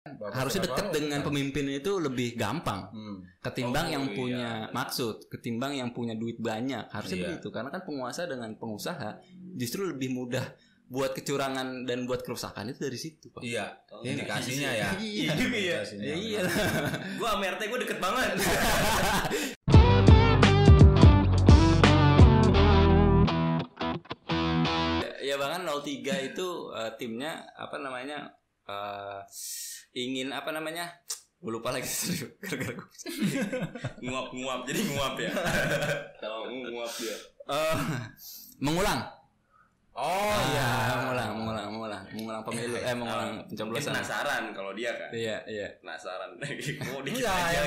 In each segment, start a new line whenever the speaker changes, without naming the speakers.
harusnya dekat dengan pemimpin itu lebih gampang ketimbang yang punya maksud, ketimbang yang punya duit banyak. Harusnya begitu, karena kan penguasa dengan pengusaha justru lebih mudah buat kecurangan dan buat kerusakan itu dari situ, Pak.
Iya, indikasinya ya.
Iya. Gua sama RT gue deket banget.
Ya bahkan 03 itu timnya apa namanya ingin apa namanya, gue lupa lagi gara-gara
nguap jadi nguap ya. Tahu nguap ya.
Mengulang.
Oh
iya, mengulang pemilu, mengulang pencoblosan.
Penasaran kalau dia kan.
Iya.
Penasaran.
Oh,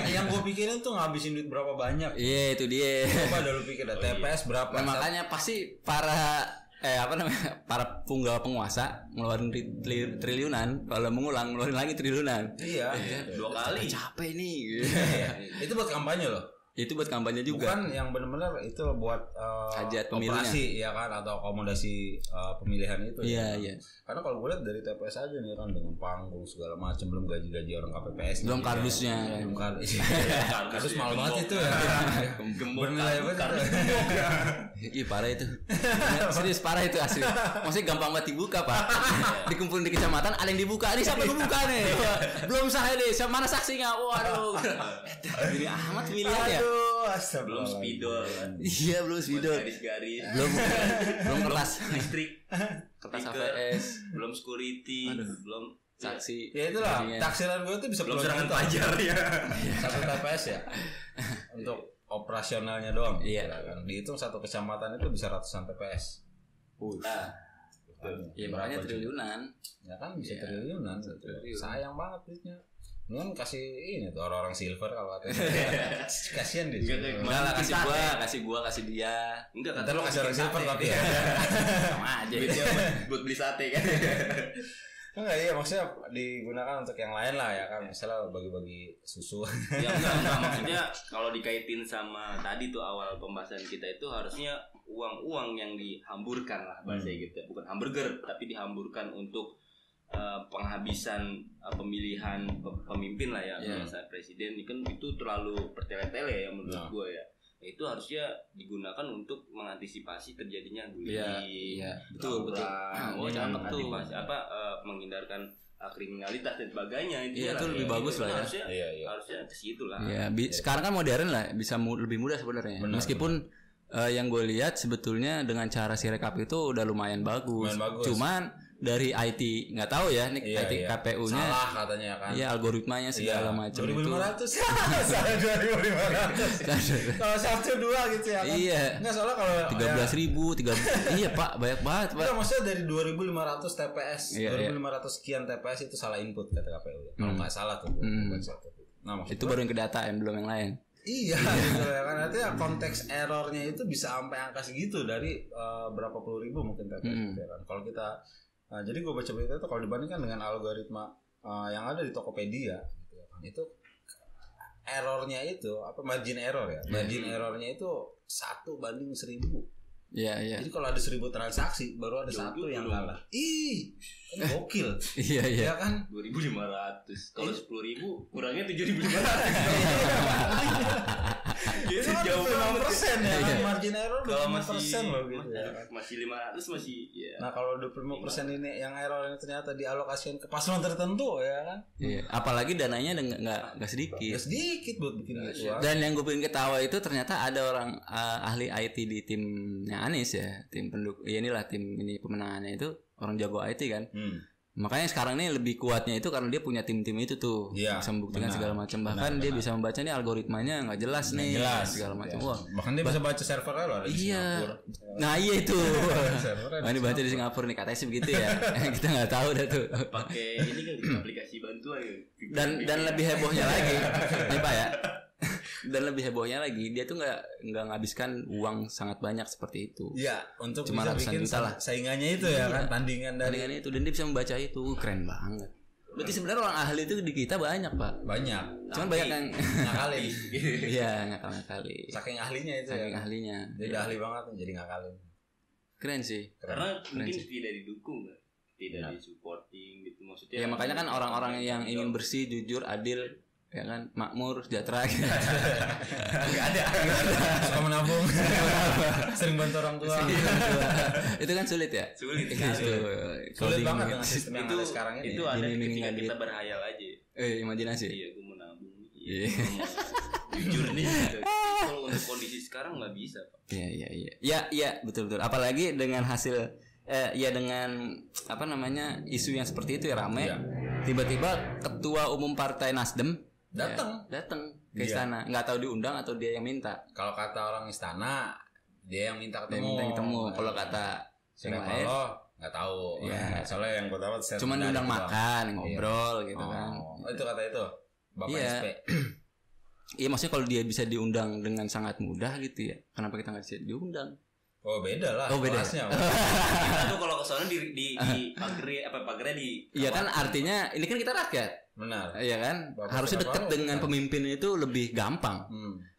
yang gue pikirin tuh ngabisin duit berapa banyak.
Iya, itu dia.
Coba dah lu pikir dah TPS berapa.
Nah, makanya pasti para punggawa penguasa ngeluarin triliunan, kalau mengulang ngeluarin lagi triliunan.
Iya.
2 kali.
Capek nih.
Itu buat kampanye loh.
Itu buat kampanye juga.
Bukan yang benar-benar itu buat
hajat
operasi ya kan, atau akomodasi pemilihan itu.
Iya,
ya.
iya.
Karena kalau gue lihat dari TPS aja nih kan, dengan panggung segala macam, belum gaji-gaji orang KPPS.
Belum kardusnya.
Belum kardus. Kardus mahal banget itu ya. Bernilai banget.
Iya parah itu. Serius parah itu asli. Maksudnya gampang banget dibuka, Pak. Dikumpulin di kecamatan, ada yang dibuka. Ini siapa yang buka nih? Belum saya deh. Mana saksinya? Waduh. Gini amat pemilihan ya.
Belum spidol.
Iya, belum spidol.
Garis-garis.
Belum kertas
listrik.
Kertas APS.
Belum security. Belum
saksi.
Ya itulah. Taksiran gue tuh bisa
belum serangan pajar ya.
Satu TPS ya. Untuk operasionalnya doang.
Iya.
Kan dihitung satu kecamatan itu bisa ratusan TPS.
Nah. Iya, makanya triliunan.
Ya kan bisa triliunan. Sayang banget duitnya. Mendingan kasih ini tuh orang-orang silver kalau katanya. Kasihan deh.
Enggak lah, kasih dia.
Enggak,
kata lo kasih orang silver tapi ya.
Sama aja.
Buat beli sate kan.
Enggak, iya maksudnya digunakan untuk yang lain lah ya kan, misalnya bagi-bagi susu.
Ya enggak maksudnya kalau dikaitin sama tadi tuh awal pembahasan kita itu harusnya uang yang dihamburkan lah bahasanya gitu. Bukan hamburger tapi dihamburkan untuk penghabisan pemilihan pemimpin lah ya, misalnya presiden ini kan itu terlalu bertele-tele ya menurut gue ya. Itu harusnya digunakan untuk mengantisipasi terjadinya bullying.
Iya, betul.
Mengantisipasi menghindarkan kriminalitas dan sebagainya.
Iya, itu lebih bagus lah ya.
Harusnya ke situ lah.
Iya, sekarang kan modern lah, bisa lebih mudah sebenarnya. Meskipun yang gue lihat sebetulnya dengan cara sirekap itu udah lumayan bagus. Cuman dari IT nggak tahu ya, nih IT KPU-nya
salah katanya kan.
Iya, algoritmanya segala macam itu.
2.500. Salah 2.500. Kalau 1-2 gitu ya kan.
Iya.
Enggak, soalnya kalau
13.000, iya Pak, banyak banget Pak.
Enggak, maksudnya dari 2.500 TPS, 2.500 sekian TPS itu salah input kata KPU ya. Kalau nggak salah tuh.
Nah, itu baru yang ke data, yang belum yang lain.
Iya gitu ya kan, artinya konteks errornya itu bisa sampai angka segitu dari berapa puluh ribu mungkin TPS gitu ya kan. Kalau kita jadi gue baca berita itu kalau dibandingkan dengan algoritma yang ada di Tokopedia gitu ya kan, itu errornya itu margin error ya, margin errornya itu 1/1000.
Iya.
Jadi kalau ada 1000 transaksi baru ada satu yang kalah. Kan gokil.
Iya.
Ya kan
2.500. Kalau 10.000 kurangnya 7.500.
Itu kan jauh 5% ya kan, margin error 5% loh gitu ya.
Masih 500 masih ya.
Nah, kalau 25% ini yang error ini ternyata dialokasikan ke paslon tertentu ya kan.
Iya, apalagi dananya enggak sedikit.
Enggak sedikit buat bikin gitu.
Dan yang gue bikin ketawa itu ternyata ada orang ahli IT di timnya Anies ya, tim pendukung. Ya inilah tim ini pemenangannya itu orang jago IT kan. Makanya sekarang ini lebih kuatnya itu karena dia punya tim-tim itu tuh, bisa membuktikan segala macam. Bahkan dia bisa membaca nih algoritmanya nggak jelas nih, segala macam. Wah,
bahkan dia bisa baca servernya loh ada di Singapura.
Nah iya itu. Ini baca di Singapura nih katanya sih begitu ya. Kita nggak tahu dah tuh.
Pakai ini kan aplikasi bantuan.
Dan lebih hebohnya lagi, nih Pak ya. Dan lebih hebohnya lagi, dia tuh nggak ngabiskan uang sangat banyak seperti itu.
Iya, untuk
cuma
bisa bikin saingannya itu ya kan, tandingannya
itu, dan dia bisa membaca itu, keren banget. Berarti sebenarnya orang ahli itu di kita banyak Pak.
Banyak.
Cuman banyak yang
ngakalin.
Iya, ngakal-ngakali.
Saking ahlinya itu.
Saking ahlinya.
Dia udah ahli banget jadi ngakalin.
Keren sih.
Karena mungkin tidak didukung kan. tidak disupporting gitu maksudnya.
Ya makanya kan orang-orang yang ingin bersih, jujur, adil, ya kan, makmur, sejahtera gitu.
Enggak ada. Suka menabung. Sering bantu orang tua.
Itu kan sulit ya?
Sulit
Sulit banget dengan sistem yang ada sekarang ini.
Itu ada ketika kita berhayal aja.
Imajinasi.
Iya, gue mau nabung. Iya. Jujur nih gitu. Kalau untuk kondisi sekarang nggak bisa, Pak.
Iya, betul. Apalagi dengan hasil dengan apa namanya isu yang seperti itu ya rame. Ya. Tiba-tiba ketua umum partai Nasdem datang ke istana, nggak tahu diundang atau dia yang minta.
Kalau kata orang istana, dia yang minta ketemu.
Kalau kata
yang lain nggak tahu.
Ya.
Soalnya yang gue tahu
cuma diundang makan, ngobrol gitu kan.
Itu kata itu Bapak SP.
Iya, maksudnya kalau dia bisa diundang dengan sangat mudah gitu ya, kenapa kita nggak bisa diundang?
Oh beda lah.
Beda.
Kita tuh kalau ke sana di pagernya di.
Iya kan artinya ini kan kita rakyat.
Benar.
Iya kan? Harusnya dekat dengan pemimpin itu lebih gampang.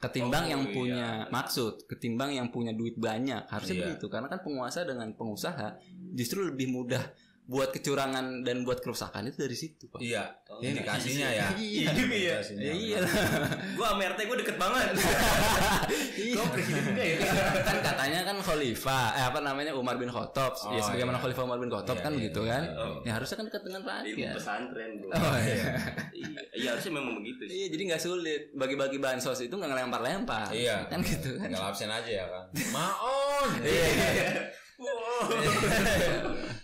Ketimbang yang punya maksud, ketimbang yang punya duit banyak. Harusnya begitu karena kan penguasa dengan pengusaha justru lebih mudah buat kecurangan dan buat kerusakan itu dari situ, Pak.
Iya. Indikasinya ya.
Iya. Gua sama RT gue deket banget.
Gua presiden juga ya. Kan katanya kan khalifah, Umar bin Khattab. Ya sebagaimana khalifah Umar bin Khattab kan begitu kan. Ya harusnya kan dekat dengan rakyat.
Di pesantren, Bro. Iya, harusnya memang begitu sih.
Iya, jadi enggak sulit. Bagi-bagi bansos itu enggak ngelempar-lempar.
Iya.
Kan gitu kan.
Enggak absen aja ya kan. Maon. Wow.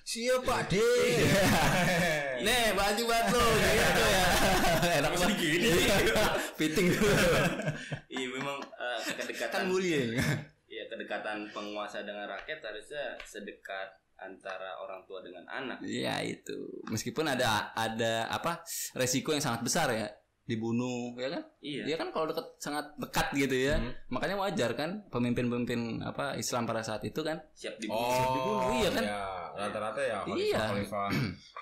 Siap Pak D.
Nih baju buat lo gitu ya. Enak banget gini. Fitting dulu.
Iya memang kedekatan
bullying.
Iya kedekatan penguasa dengan rakyat harusnya sedekat antara orang tua dengan anak.
Iya itu. Meskipun ada resiko yang sangat besar ya. Dibunuh ya kan? Iya. Dia kan kalau sangat dekat gitu ya. Makanya wajar kan pemimpin-pemimpin Islam pada saat itu kan
siap dibunuh.
Iya kan?
Ya, rata-rata ya khalifah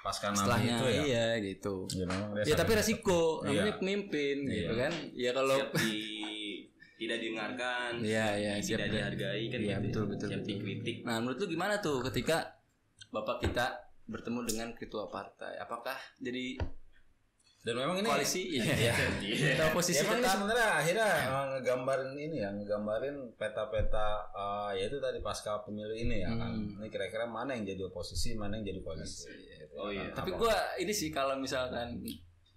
pasca Nabi itu ya.
Iya gitu.
Ya
tapi resiko namanya pemimpin gitu kan. Ya kalau
tidak didengarkan,
siap
tidak dihargai kan
ya,
gitu.
Betul.
Dikritik.
Nah, menurut lu gimana tuh ketika Bapak kita bertemu dengan ketua partai? Apakah jadi
dan memang ini
koalisi
posisi ya, tetap sebenarnya akhirnya ngegambarin peta-peta yaitu tadi pasca pemilu ini ya kan. Ini kira-kira mana yang jadi oposisi, mana yang jadi koalisi.
Tapi gue ini sih kalau misalkan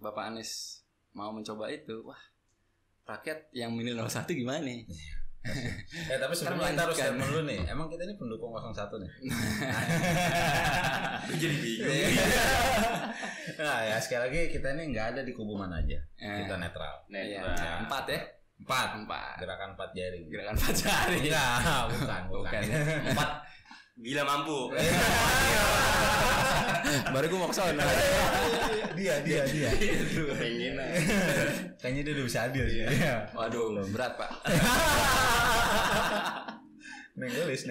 Bapak Anies mau mencoba itu, wah rakyat yang milih 01 gimana nih?
Tapi sebelumnya kita harus statement dulu nih. Emang kita ini pendukung 01 nih.
Jadi bingung.
Nah ya sekali lagi kita ini nggak ada di kubu mana aja. Kita netral.
Ya. 4 ya.
4. Gerakan 4 jaring.
Gerakan 4 jaring.
Enggak, bukan.
4 bila mampu.
Baru gue mau kesana.
Dia.
Pengen.
Kayaknya dia udah bisa adil sih.
Waduh, berat Pak.
Nenggelis.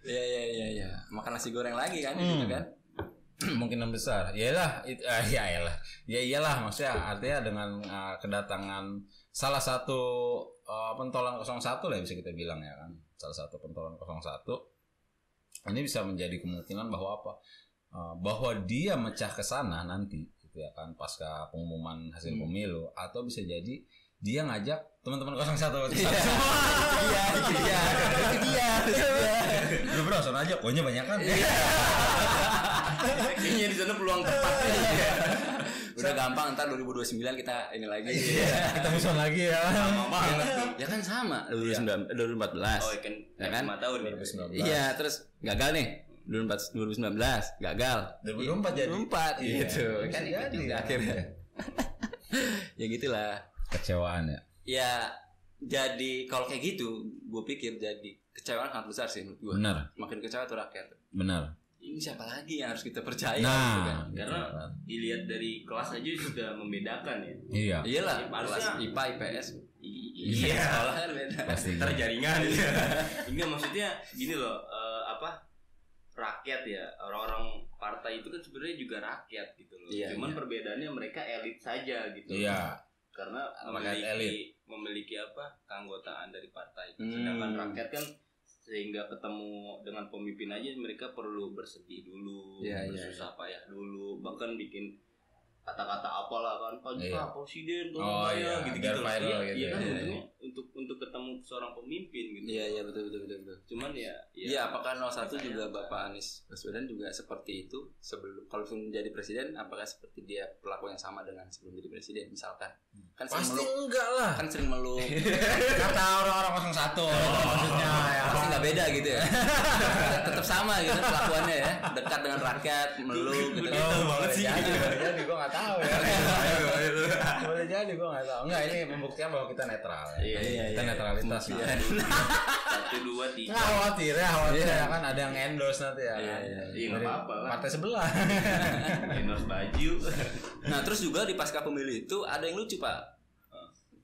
Iya. Makan nasi goreng lagi kan gitu kan.
Kemungkinan besar. Iyalah, maksudnya artinya dengan kedatangan salah satu pentolan 01 lah bisa kita bilang ya kan. Salah satu pentolan 01 ini bisa menjadi kemungkinan bahwa bahwa dia mecah ke sana nanti gitu ya kan pasca pengumuman hasil pemilu atau bisa jadi dia ngajak teman-teman 01 Iya. Bro, sana aja pokoknya banyak kan.
Kayaknya di sana peluang tepat.
Udah gampang ntar 2029 kita ini lagi.
Kita musuhan lagi ya.
Sama banget.
Ya kan sama 2014.
Oh, ya kan 5 tahun
2019.
Iya, terus gagal nih. 2019 gagal.
2024 jadi.
2024 gitu. Kan
jadi
akhirnya. Ya gitulah.
Kecewaan ya.
Ya jadi kalau kayak gitu, gue pikir jadi kecewaan sangat besar sih menurut gue.
Benar.
Makin kecewa tuh rakyat.
Benar.
Ini siapa lagi yang harus kita percaya
nah,
gitu kan?
Karena dilihat dari kelas aja sudah membedakan ya.
Iya.
Iyalah, kelas IPA, IPS. Iya, sekolah kan beda.
Terjaringan ya. Enggak maksudnya gini loh, rakyat ya, orang-orang partai itu kan sebenarnya juga rakyat gitu loh.
Iya,
cuman perbedaannya mereka elit saja gitu.
Iya.
Karena memiliki keanggotaan dari partai. Sedangkan rakyat kan sehingga ketemu dengan pemimpin aja mereka perlu bersedih dulu, bersusah payah dulu, bahkan bikin kata-kata apalah kan, Pak Presiden tolong saya gitu-gitu lah. Iya kan untuk ketemu seorang pemimpin gitu.
Iya betul.
Cuman ya
apakah 01 juga Bapak Anies Baswedan juga seperti itu sebelum kalau menjadi presiden, apakah seperti dia pelaku yang sama dengan sebelum jadi presiden misalkan? Kan
pasti enggak lah.
Kan sering meluk.
Kata orang-orang 01 maksudnya ya.
Pasti enggak beda gitu ya. Tetap sama gitu kelakuannya ya, dekat dengan rakyat, meluk gitu.
Banget sih. Jadi gua enggak tahu ya. Boleh jadi gue nggak tahu. Enggak, ini membuktikan bahwa kita netral. Kita netralitas.
1, 2, 3.
Nggak khawatir ya kan ada yang endorse nanti ya.
Iya nggak apa-apa lah.
Partai sebelah.
Endorse baju.
Nah terus juga di pasca pemilu itu ada yang lucu Pak.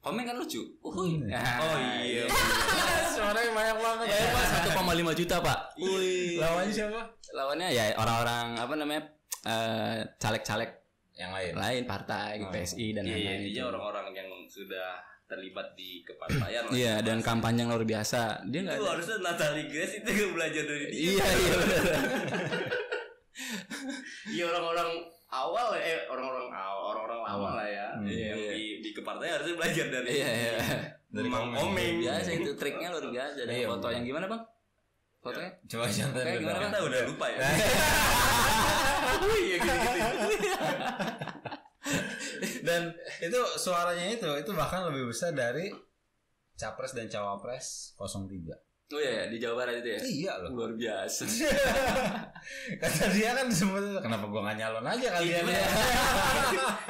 Komeng kan lucu.
Oh iya.
Suaranya banyak banget.
1,5 juta Pak.
Lawannya siapa?
Lawannya ya orang-orang apa namanya caleg-caleg
yang lain
partai PSI dan lain-lain.
Iya orang-orang yang sudah terlibat di kepartaian.
Iya dan kampanye yang luar biasa. Dia nggak.
Itu harusnya Natalie Grace itu belajar dari dia.
Iya benar.
Iya orang-orang awal orang-orang lama lah ya. Yang di kepartaian harusnya belajar dari
dari
Komeng. Biasa itu triknya luar biasa. Dan foto yang gimana Bang? Fotonya?
Coba contoh
gimana Bang? Kita udah lupa ya. Iya gitu.
Dan itu suaranya itu bahkan lebih besar dari Capres dan Cawapres 03.
Oh iya di Jawa Barat itu ya?
Iya loh.
Luar biasa.
Kata dia kan semua kenapa gua gak nyalon aja kali ya.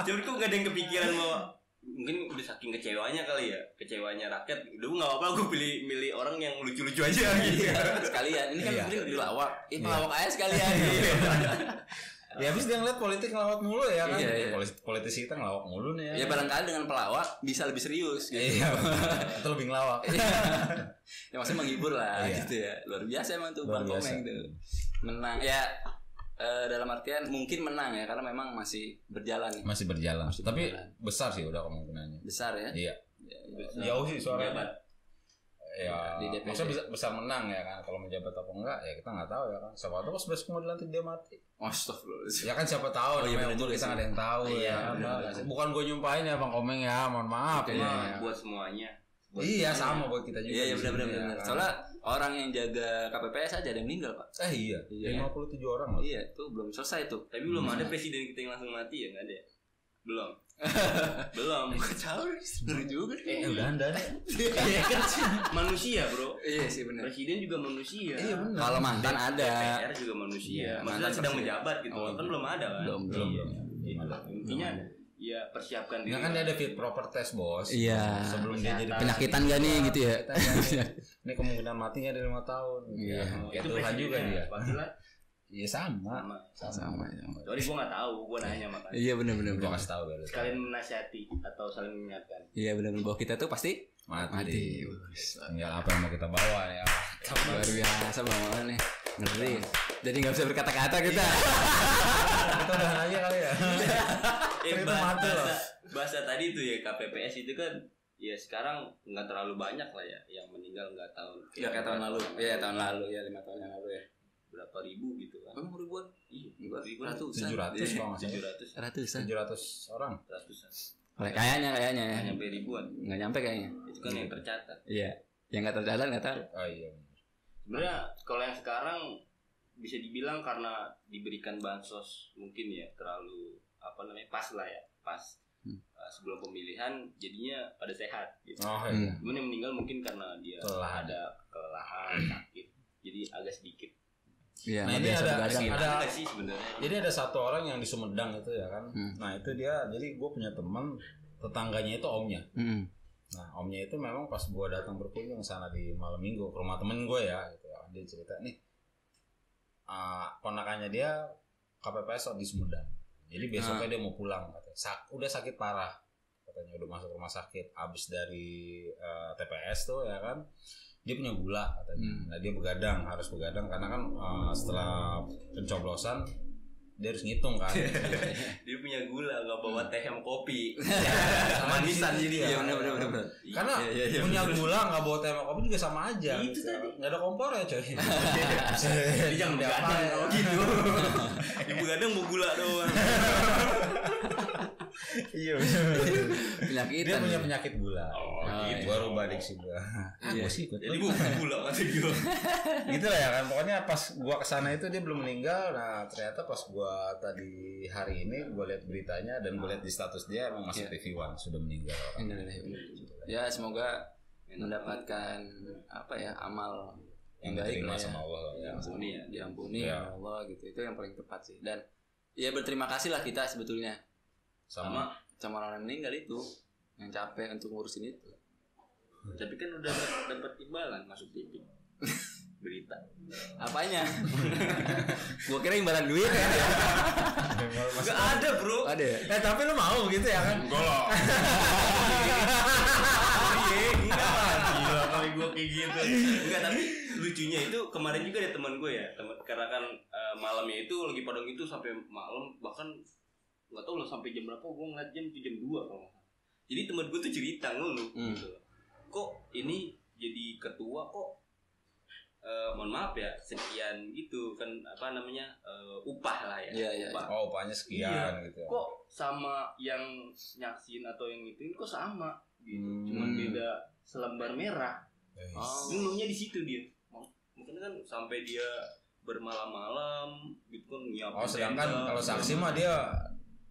Jadi kok gak ada yang kepikiran bahwa mungkin udah saking kecewanya kali ya, kecewanya rakyat. Udah gak apa-apa gue milih orang yang lucu-lucu aja gitu.
Sekalian ini kan mungkin dilawak. Pelawak aja sekalian.
Ya habis dia ngeliat politik ngelawak mulu ya kan. Politisi kita ngelawak mulu nih
ya. Ya barangkali dengan pelawak bisa lebih serius gitu.
Iya. Atau lebih ngelawak.
Ya maksudnya menghibur lah gitu ya. Luar biasa emang tuh Bang Komeng tuh. Menang ya dalam artian mungkin menang ya karena memang masih berjalan.
Masih berjalan. Tapi besar sih udah kemungkinannya.
Besar ya?
Iya. Jauh sih suaranya. Ya, maksudnya besar menang ya kan. Kalau menjabat apa enggak ya kita nggak tahu ya kan. Siapa tahu pas besok mau dilantik dia mati.
Astagfirullah.
Ya kan siapa tahu namanya umur kita nggak ada yang tahu ya. Bukan gue nyumpahin ya Bang Komeng ya, mohon maaf.
Buat semuanya.
Iya sama buat kita juga.
Iya benar. Soalnya orang yang jaga KPPS aja ada yang meninggal Pak.
Iya. 57 orang loh.
Iya tuh belum selesai tuh.
Tapi belum ada presiden kita yang langsung mati ya nggak ada. Belum. Tahu
ngeri juga.
Udah anda.
Iya kan manusia bro.
Iya sih benar.
Presiden juga manusia.
Iya benar.
Kalau mantan ada.
DPR juga manusia. Maksudnya sedang menjabat gitu. Kan belum ada kan.
Belum.
Intinya ya persiapkan diri.
Kan dia ada fit proper test bos.
Iya.
Sebelum dia jadi
penyakitan gak nih gitu ya.
Ini kemungkinan matinya dari 5 tahun.
Iya.
Itu Tuhan juga dia.
Iya sama.
Sorry gue nggak tahu, gue nanya makanya.
Iya benar.
Gue kasih tahu ya.
Sekalian menasihati atau saling mengingatkan.
Iya benar bahwa kita tuh pasti mati.
Tinggal apa yang mau kita bawa ya.
Luar biasa banget nih. Ngeri. Jadi nggak bisa berkata-kata kita.
Kita udah aja kali ya.
Bahasa tadi tuh ya KPPS itu kan ya sekarang nggak terlalu banyak lah ya yang meninggal nggak tahun.
Ya kayak tahun lalu. Iya tahun lalu ya 5 tahun yang lalu ya.
Berapa ribu gitu kan?
Emang ribuan? Iya,
ratusan. 700 kalau nggak salah. 700 orang.
Ratusan.
Kayaknya ya.
Nggak nyampe ribuan.
Nggak nyampe kayaknya.
Itu kan yang tercatat.
Iya. Yang nggak tercatat nggak tahu.
Oh iya.
Sebenarnya kalau yang sekarang bisa dibilang karena diberikan bansos mungkin ya terlalu pas lah ya sebelum pemilihan jadinya pada sehat gitu. Cuman yang meninggal mungkin karena dia ada kelelahan sakit jadi agak sedikit.
Iya,
nah ini ada
sih sebenarnya.
Jadi ada satu orang yang di Sumedang itu ya kan. Nah itu dia, jadi gue punya teman tetangganya itu omnya. Nah omnya itu memang pas gue datang berkunjung sana di malam minggu ke rumah temen gue ya, gitu ya. Dia cerita nih, ponakannya dia KPPS di Sumedang. Jadi besoknya dia mau pulang katanya. Udah sakit parah katanya, udah masuk rumah sakit. Abis dari TPS tuh ya kan. Dia punya gula katanya. Nah dia harus begadang karena kan setelah pencoblosan dia harus ngitung kan.
Dia punya gula, nggak bawa teh sama kopi.
Manisan jadi ya.
Iya benar.
Karena punya gula nggak bawa teh sama kopi juga sama aja.
Itu tadi.
Nggak ada kompor ya coy.
Jadi jangan begadang kalau gitu. Di begadang mau gula doang.
Iya.
Penyakitan.
Dia punya penyakit gula.
Gitu.
Baru balik sih gua. Aku sih ikut.
Jadi gua gula kata gua.
Gitu lah ya kan. Pokoknya pas gua kesana itu dia belum meninggal. Nah ternyata pas gua tadi hari ini gua lihat beritanya dan gua lihat di status dia emang masuk TV One sudah meninggal.
Ya semoga mendapatkan apa ya amal
yang
baik
diterima
lah ya.
sama Allah ya.
Diampuni
Ya.
sama Allah gitu. Itu yang paling tepat sih. Dan ya berterima kasih lah kita sebetulnya sama orang yang meninggal itu yang capek untuk ngurusin itu.
Tapi kan udah dapat imbalan masuk TV. Berita.
Apanya? Gua kira imbalan duit ya.
Enggak ada, Bro.
Ada ya?
Tapi lu mau gitu ya kan?
Golok. Enggak lah. Gila kali gue kayak gitu. Enggak, tapi lucunya itu kemarin juga ada teman gue ya. Karena kan malamnya itu lagi padang itu sampai malam, bahkan nggak tahu lah sampai jam berapa. Gue ngeliat jam 2 kalau nggak salah. Jadi teman gue tuh cerita ngeluh gitu. Kok ini jadi ketua kok mohon maaf ya sekian gitu kan apa namanya upah lah ya.
Iya.
Upah.
Oh upahnya sekian gitu.
Kok sama yang nyaksin atau yang itu kok sama gitu. Cuman beda selembar merah. Dulunya di situ dia. Mungkin kan sampai dia bermalam-malam gitu kan nyiapin.
Sedangkan kalau saksi mah dia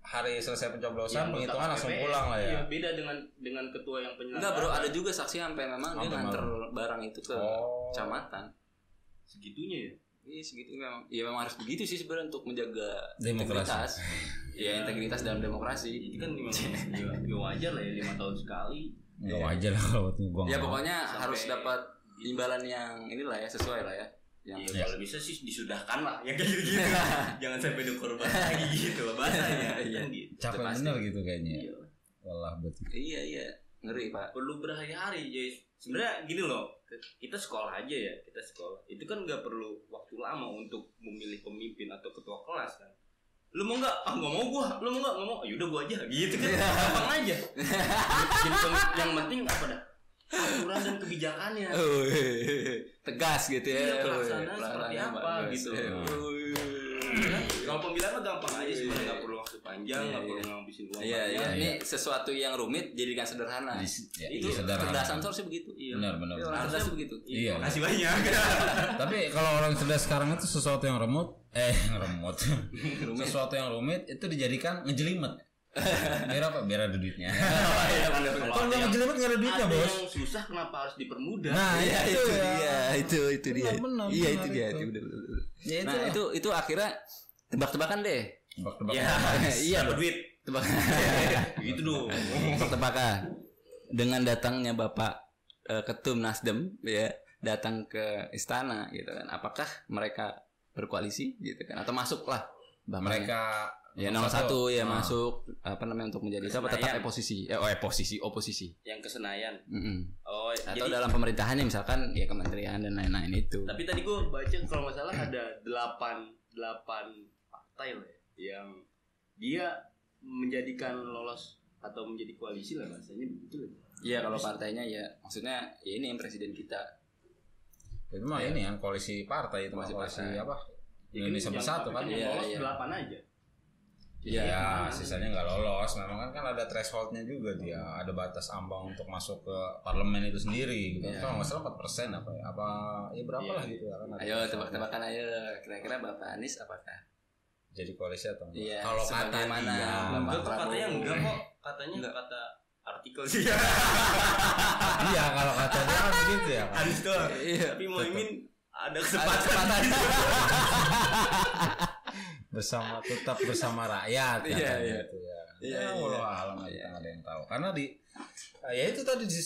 hari selesai pencoblosan penghitungan langsung pulang lah ya.
Iya, beda dengan ketua yang penyelenggara.
Enggak bro, ada juga saksi sampai memang dia nganter barang itu ke kecamatan.
Segitunya ya?
Iya segitu memang. Ya memang harus begitu sih sebenarnya untuk menjaga
demokrasi.
Ya integritas dalam demokrasi.
Itu kan memang ya wajar lah ya 5 tahun sekali.
Enggak wajar lah kalau gua.
Ya pokoknya harus dapat imbalan yang inilah ya sesuai lah ya.
Yang kalau bisa sih disudahkan lah yang kayak gitu-gitu. Jangan sampai ada korban lagi gitu lah bahasanya.
Iya.
Capek bener gitu kayaknya. Walah betul.
Iya. Ngeri Pak.
Perlu berhari-hari Jay. Sebenarnya gini loh, kita sekolah aja ya, kita sekolah. Itu kan nggak perlu waktu lama untuk memilih pemimpin atau ketua kelas kan. Lu mau nggak? Nggak mau gua. Lu mau nggak? Nggak mau. Yaudah gua aja. Gitu kan. Gampang aja. Yang penting apa dah? Aturan dan kebijakannya.
Tegas gitu ya.
Iya, pelaksanaan seperti apa gitu. Kalau pemilihan mah gampang aja sih, nggak perlu waktu panjang, nggak perlu ngabisin uang banyak.
Iya. Ini sesuatu yang rumit jadikan sederhana. Itu kecerdasan harusnya begitu.
Benar.
Cerdas begitu.
Iya.
Kasih banyak.
Tapi kalau orang cerdas sekarang itu sesuatu yang remut. Sesuatu yang rumit itu dijadikan ngejelimet. Biar apa? Biar ada duitnya. Kalau nggak ngejelimet nggak ada duitnya bos.
Yang susah kenapa harus dipermudah?
Nah
itu dia.
Benar,
Iya itu dia.
Ya,
nah itu akhirnya tebak-tebakan deh.
Iya duit.
Tebakan.
Gitu dong.
Tebak-tebakan. Dengan datangnya Bapak Ketum Nasdem ya datang ke istana gitu kan. Apakah mereka berkoalisi gitu kan atau masuklah
mereka
ya 01 ya masuk apa namanya untuk menjadi tetap oposisi
yang ke Senayan.
Oh atau dalam pemerintahannya misalkan ya kementerian dan lain-lain itu.
Tapi tadi gue baca kalau nggak salah ada 8 partai lah ya, yang dia menjadikan lolos atau menjadi koalisi lah bahasanya begitu lah.
Iya kalau partainya ya maksudnya ya ini yang presiden kita.
Itu mah ini kan koalisi partai itu koalisi apa? Indonesia Bersatu kan.
Yang lolos 8 aja.
Iya, sisanya nggak lolos. Memang kan ada thresholdnya juga dia, ada batas ambang untuk masuk ke parlemen itu sendiri. Gitu. Kalau nggak salah 4% apa ya? Apa ya berapa lah gitu ya kan?
Ayo tebak-tebakan ayo. Kira-kira Bapak Anies apakah
jadi koalisi atau enggak?
Iya,
kalau kata
mana?
Katanya enggak kok. Katanya enggak kata artikel sih.
Iya, kalau kata dia kan begitu ya. Kan?
Anies doang. Tapi Muhaimin ada kesempatan.
tetap bersama rakyat gitu ya. Allah alam ada yang tahu. Karena ya itu tadi di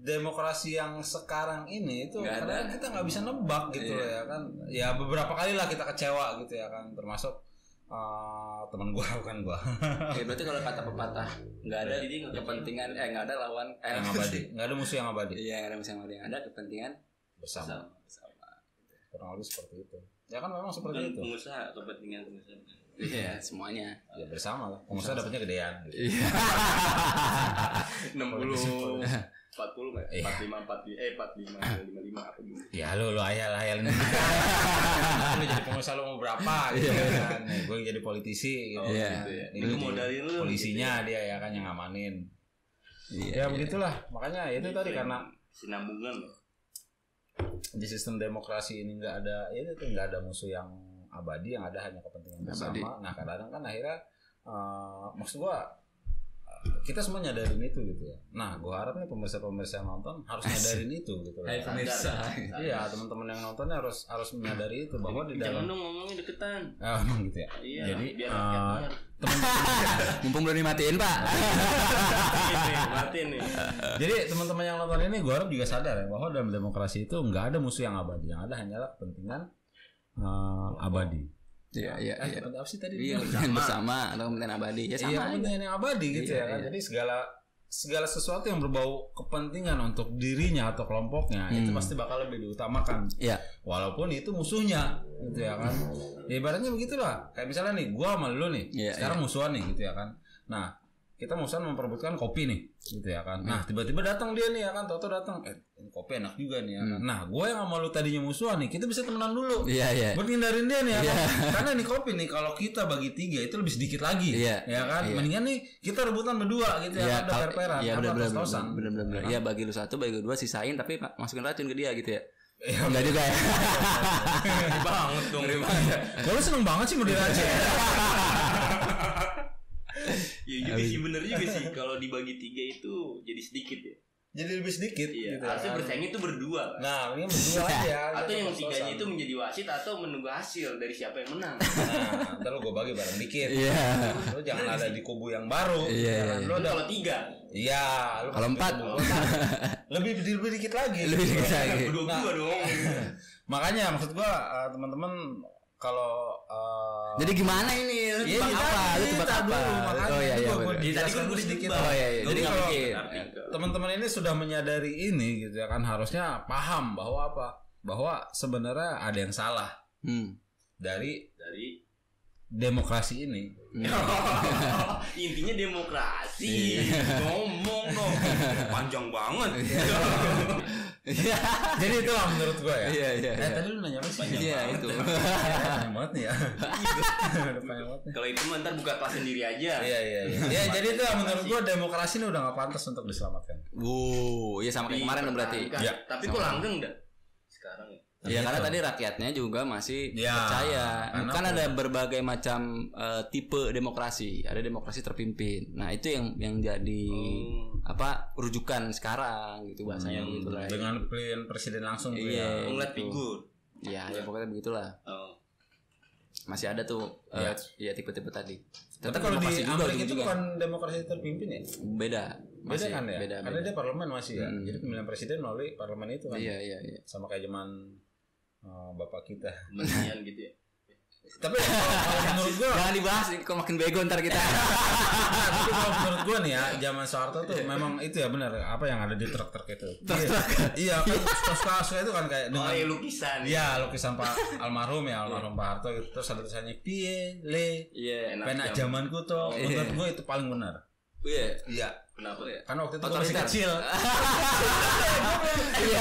demokrasi yang sekarang ini itu karena kita nggak bisa nebak gitu ya kan. Ya beberapa kali lah kita kecewa gitu ya kan, termasuk teman gua bukan gua.
Ya berarti kalau kata pepatah nggak ada kepentingan nggak ada lawan
yang abadi, nggak ada musuh yang abadi.
Iya nggak ada musuh yang abadi, yang ada kepentingan
bersama. Kurang lebih seperti itu. Ya kan memang seperti itu.
Pengusaha kepentingan pengusaha.
Iya, semuanya.
Ya bersama lah. Pengusaha dapatnya gedean. Gitu.
60 40 nggak? 45 55 apa gitu.
Ya lu ayal-ayalin. Lu jadi pengusaha lu mau berapa gitu kan. Gue jadi politisi gitu.
Iya.
Gitu ya.
Ini
Itu modalin lu
polisinya dia ya kan yang ngamanin.
Iya,
Ya begitulah. Makanya itu tadi karena
sinambungan loh.
di sistem demokrasi ini nggak ada nggak ada musuh yang abadi, yang ada hanya kepentingan bersama. Nah kadang-kadang kan akhirnya maksud gua kita semua nyadarin itu gitu ya. Nah gua harap nih pemirsa yang nonton harus nyadarin itu gitu. Iya, teman-teman yang nontonnya harus menyadari itu bahwa di dalam.
Jangan dong ngomongnya deketan.
Emang gitu ya.
Iya,
Jadi
biar rakyat
mumpung belum dimatiin, Pak.
matiin nih.
Jadi teman-teman yang nonton ini gua harap juga sadar ya bahwa dalam demokrasi itu nggak ada musuh yang abadi, yang ada hanyalah kepentingan abadi.
Iya.
Kepentingan apa sih tadi?
Iya, kepentingan bersama atau kepentingan abadi. Ya sama.
Iya, kepentingan yang abadi gitu ya kan. Jadi segala sesuatu yang berbau kepentingan untuk dirinya atau kelompoknya itu pasti bakal lebih diutamakan.
Iya.
Walaupun itu musuhnya gitu ya kan. Ya, ibaratnya begitulah. Kayak misalnya nih, gua sama lu nih. Sekarang musuhan nih gitu ya kan. Nah, kita musuhan memperebutkan kopi nih gitu ya kan. Nah, tiba-tiba datang dia nih ya kan, Toto datang. Ini kopi enak juga nih ya kan. Nah, gue yang sama lu tadinya musuhan nih, kita bisa temenan dulu.
Iya.
Buat ngindarin dia nih ya kan. Karena nih kopi nih kalau kita bagi 3 itu lebih sedikit lagi. Ya kan. Mendingan nih kita rebutan berdua gitu ya kan, per-peran.
Iya, benar. Iya, bagi lu 1, bagi lu 2 sisain tapi masukin racun ke dia gitu ya. Enggak juga ya.
Banget dong.
Gue seneng banget sih mau diracun.
Ya juga sih, bener juga sih. Kalau dibagi 3 itu jadi sedikit ya.
Jadi lebih sedikit.
Iya.
Gitu
Harusnya
kan.
bersaing itu berdua.
Nah, ini berdua aja.
Atau yang 3-nya itu menjadi wasit atau menunggu hasil dari siapa yang menang.
Nah, ntar lu gue bagi bareng dikit.
Iya.
Lu jangan ada di kubu yang baru.
Iya.
Lu
Kalau 3.
Iya, lu
kalau 4
lebih dikit lagi.
Lebih dikit lagi.
Berdua dong.
Makanya maksud gua teman-teman kalau
jadi gimana ini? Lu tebak apa? Lu tebak apa? Oh iya.
Tadi kan gue sedikit.
Oh iya. Jadi
kalau
mikir.
teman-teman ini sudah menyadari ini gitu ya kan, harusnya paham bahwa apa? Bahwa sebenarnya ada yang salah dari demokrasi ini.
Intinya demokrasi. Ngomong dong. Panjang banget.
Jadi itulah menurut gue ya.
Iya.
Tadi lu nanya apa sih?
Iya itu.
Panjang banget nih ya. Panjang banget nih.
Kalau itu ntar buka kelas sendiri aja.
Iya. Ya jadi itu menurut gue demokrasi ini udah gak pantas untuk diselamatkan.
Iya sama kayak kemarin dong berarti.
Ya. Tapi kok langgeng dah sekarang ya.
Iya karena tadi rakyatnya juga masih percaya. Kan ada berbagai macam tipe demokrasi. Ada demokrasi terpimpin. Nah itu yang jadi rujukan sekarang gitu bahasanya gitu lah.
Dengan pilihan presiden langsung.
Iya.
Ngeliat figur.
Iya ya pokoknya begitulah. Masih ada tuh ya tipe-tipe tadi.
Tapi kalau di Amerika itu bukan demokrasi terpimpin ya?
Beda
kan ya? Karena dia parlemen masih ya. Jadi pemilihan presiden melalui parlemen itu kan.
Iya.
Sama kayak zaman bapak kita.
Mendingan gitu ya.
Tapi kalau menurut gua
jangan dibahas, kok makin bego ntar kita.
Tapi kalau menurut gua nih ya, zaman Soeharto tuh memang itu ya benar apa yang ada di truk-truk itu. Iya kan suka itu kan kayak dengan
lukisan.
Iya, lukisan Pak almarhum Pak Harto gitu. Terus ada tulisannya piye le.
Iya,
penak zamanku tuh. Menurut gua itu paling benar.
Iya.
Kenapa ya?
Karena waktu itu gua masih kecil.
Iya.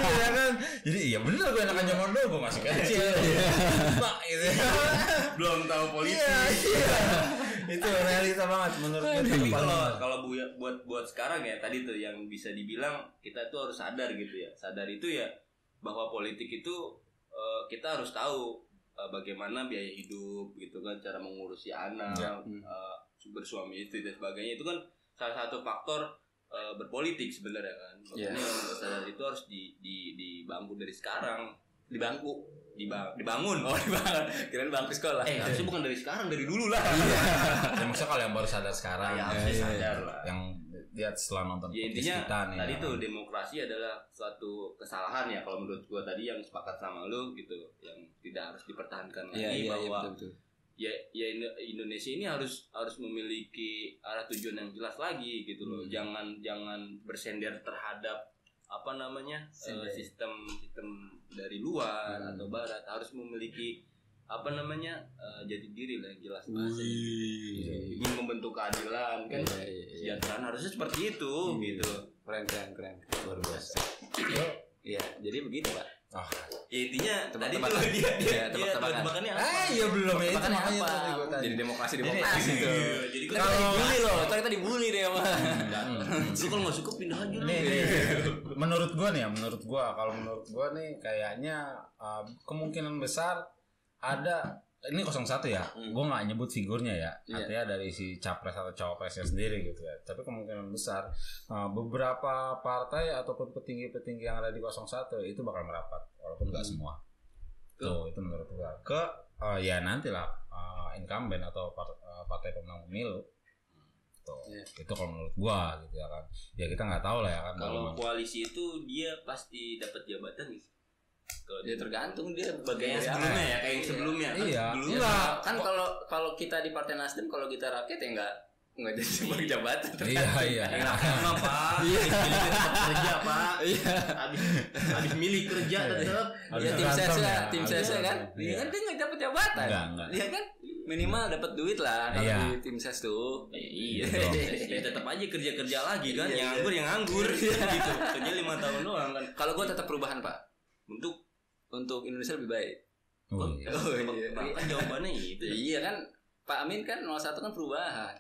Iya kan. Jadi iya benar gue enakan zaman dulu gue masih kecil. Pak gitu.
Belum tahu politik.
Iya. Itu realita banget menurut gue.
Kalau buat sekarang ya tadi tuh yang bisa dibilang kita tuh harus sadar gitu ya. Sadar itu ya bahwa politik itu kita harus tahu bagaimana biaya hidup gitu kan, cara mengurusi anak, bersuami istri dan sebagainya, itu kan salah satu faktor berpolitik sebenarnya kan. Makanya sadar itu harus dibangun dari sekarang. Dibangun.
Kirain bangku sekolah.
Harusnya bukan dari sekarang, dari dulu lah.
Ya maksudnya kalau yang baru sadar sekarang
harusnya sadar lah.
Yang lihat setelah nonton
intinya
kita nih.
Tadi tuh demokrasi adalah suatu kesalahan ya kalau menurut gua tadi, yang sepakat sama lu gitu, yang tidak harus dipertahankan lagi bahwa betul. Ya Indonesia ini harus memiliki arah tujuan yang jelas lagi gitu loh. Jangan bersender terhadap sistem dari luar atau barat. Harus memiliki jati diri lah yang jelas bahasa ingin membentuk keadilan kan kesejahteraan harusnya seperti itu gitu.
Keren luar biasa. Iya, jadi begitu Pak.
Ya intinya tadi tuh dia tebak-tebakannya apa?
Iya belum ya, itu
Tebakannya
makanya
apa?
tadi gua tanya.
Jadi demokrasi tuh.
Jadi
Kalau dibully loh, kita dibully deh sama.
Lu kalau nggak suka pindah aja lu.
Nih, menurut gua kalau menurut gua nih kayaknya kemungkinan besar ada ini 01 ya. Gua nggak nyebut figurnya ya. Artinya dari si capres atau cawapresnya sendiri gitu ya. Tapi kemungkinan besar beberapa partai ataupun petinggi-petinggi yang ada di 01 itu bakal merapat walaupun nggak semua. Tuh, itu menurut gua. Ya nantilah incumbent atau partai pemenang pemilu. Tuh. Itu kalau menurut gua gitu ya kan. Ya kita nggak tahu lah ya kan.
Kalau koalisi itu dia pasti dapat jabatan gitu.
Ya tergantung dia
kayak yang sebelumnya
Iya.
Enggak, kan kalau kita di Partai Nasdem kalau kita rakyat ya enggak jadi sebagai jabatan.
Iya.
Kenapa? Kerja Pak.
Iya.
Habis milih kerja tetap.
Ya tim ses kan. Dia kan dia enggak dapat jabatan.
Enggak.
Dia kan minimal dapat duit lah kalau di tim ses tuh.
Iya. Ya tetap aja kerja lagi kan. Yang nganggur gitu. Kerja 5 tahun doang kan.
Kalau gua tetap perubahan, Pak. Untuk Indonesia lebih baik.
Iya. Kan jawabannya itu.
Iya kan, Pak Amin kan 01 kan perubahan.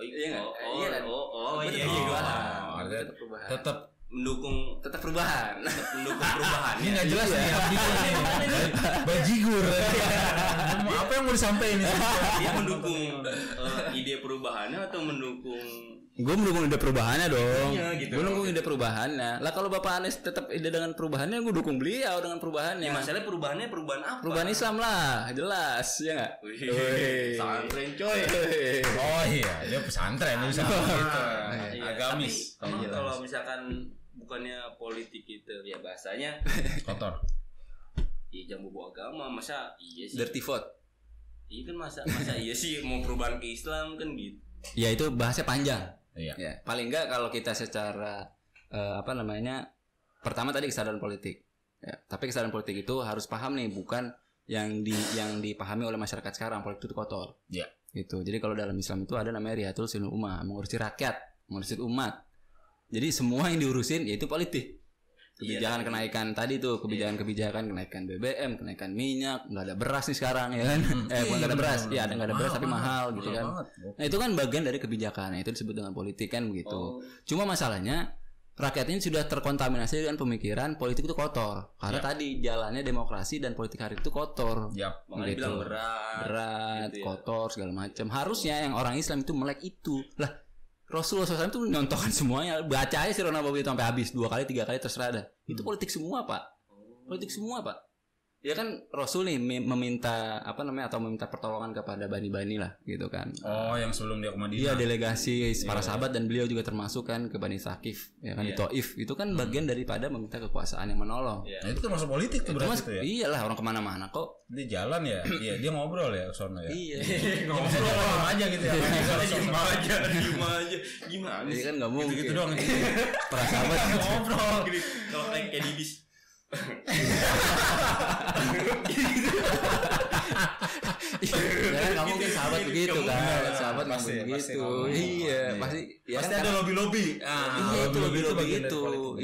Iya kan?
Iya.
Tetap perubahan.
Tetap
mendukung
perubahan.
Ini nggak jelas nih. Bajigur. Apa yang mau disampaikan ini?
Dia mendukung ide perubahannya atau mendukung?
Gue mendukung ide perubahannya dong.
Iya, gitu.
Gue mendukung ide perubahannya. Lah kalau Bapak Anies tetap ide dengan perubahannya, gue dukung beliau dengan perubahannya.
Ya masalahnya perubahannya perubahan apa?
Perubahan Islam lah, jelas ya nggak?
Pesantren coy.
Oh iya, dia pesantren bisa gitu. Agamis.
Tapi kalau misalkan bukannya politik itu ya bahasanya
kotor.
Iya jangan bawa agama, masa iya sih.
Dirty vote.
Iya kan masa iya sih mau perubahan ke Islam kan gitu.
Ya itu bahasnya panjang.
Iya.
Ya, paling enggak kalau kita secara pertama tadi kesadaran politik. Ya, tapi kesadaran politik itu harus paham nih, bukan yang dipahami oleh masyarakat sekarang politik itu kotor.
Iya.
Gitu. Jadi kalau dalam Islam itu ada namanya riyatul sinul ummah, mengurusi rakyat, mengurusi umat. Jadi semua yang diurusin yaitu politik. Kebijakan kenaikan tadi tuh, kebijakan kenaikan BBM, kenaikan minyak, nggak ada beras nih sekarang ya kan? Bukan nggak ada beras, ya ada nggak ada beras tapi mahal gitu kan? Nah itu kan bagian dari kebijakan, nah, itu disebut dengan politik kan begitu. Cuma masalahnya rakyat ini sudah terkontaminasi dengan pemikiran politik itu kotor, karena tadi jalannya demokrasi dan politik hari itu kotor.
Makanya bilang
berat, gitu kotor segala macam. Harusnya yang orang Islam itu melek itu lah. Rasulullah SAW itu menyontohkan semuanya. Baca aja Sirah Nabawi itu sampai habis 2 kali 3 kali terserah dah. Itu politik semua Pak. Politik semua Pak. Ya kan Rasul nih meminta atau meminta pertolongan kepada bani-bani lah gitu kan.
Oh yang sebelum dia ke Madinah.
Iya delegasi para sahabat dan beliau juga termasuk kan ke Bani Saqif ya kan di Taif. Itu kan bagian daripada meminta kekuasaan yang menolong.
Nah itu termasuk politik tuh berarti itu ya.
Iyalah orang kemana-mana kok.
Di jalan ya. Iya dia ngobrol ya sono ya.
Iya.
Ngobrol aja gitu ya.
Gimana
sih? Kan enggak mungkin.
Gitu doang.
Para sahabat
ngobrol. Kalau kayak di bis
ya nggak mungkin sahabat begitu kan, sahabat nggak begitu. Iya pasti.
Pasti ada lobby.
Iya itu lobby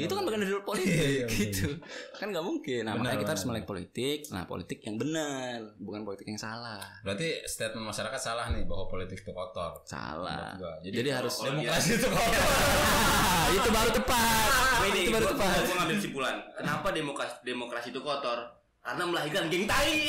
itu kan bagian dari politik gitu. Kan nggak mungkin. Nah makanya kita harus melek politik. Nah politik yang benar, bukan politik yang salah.
Berarti statement masyarakat salah nih bahwa politik itu kotor.
Salah. Jadi harus
demokrasi itu kotor.
Itu baru tepat.
Itu baru tepat. Gue ngambil kesimpulan. Kenapa demokrasi itu kotor? Karena melahirkan geng tai.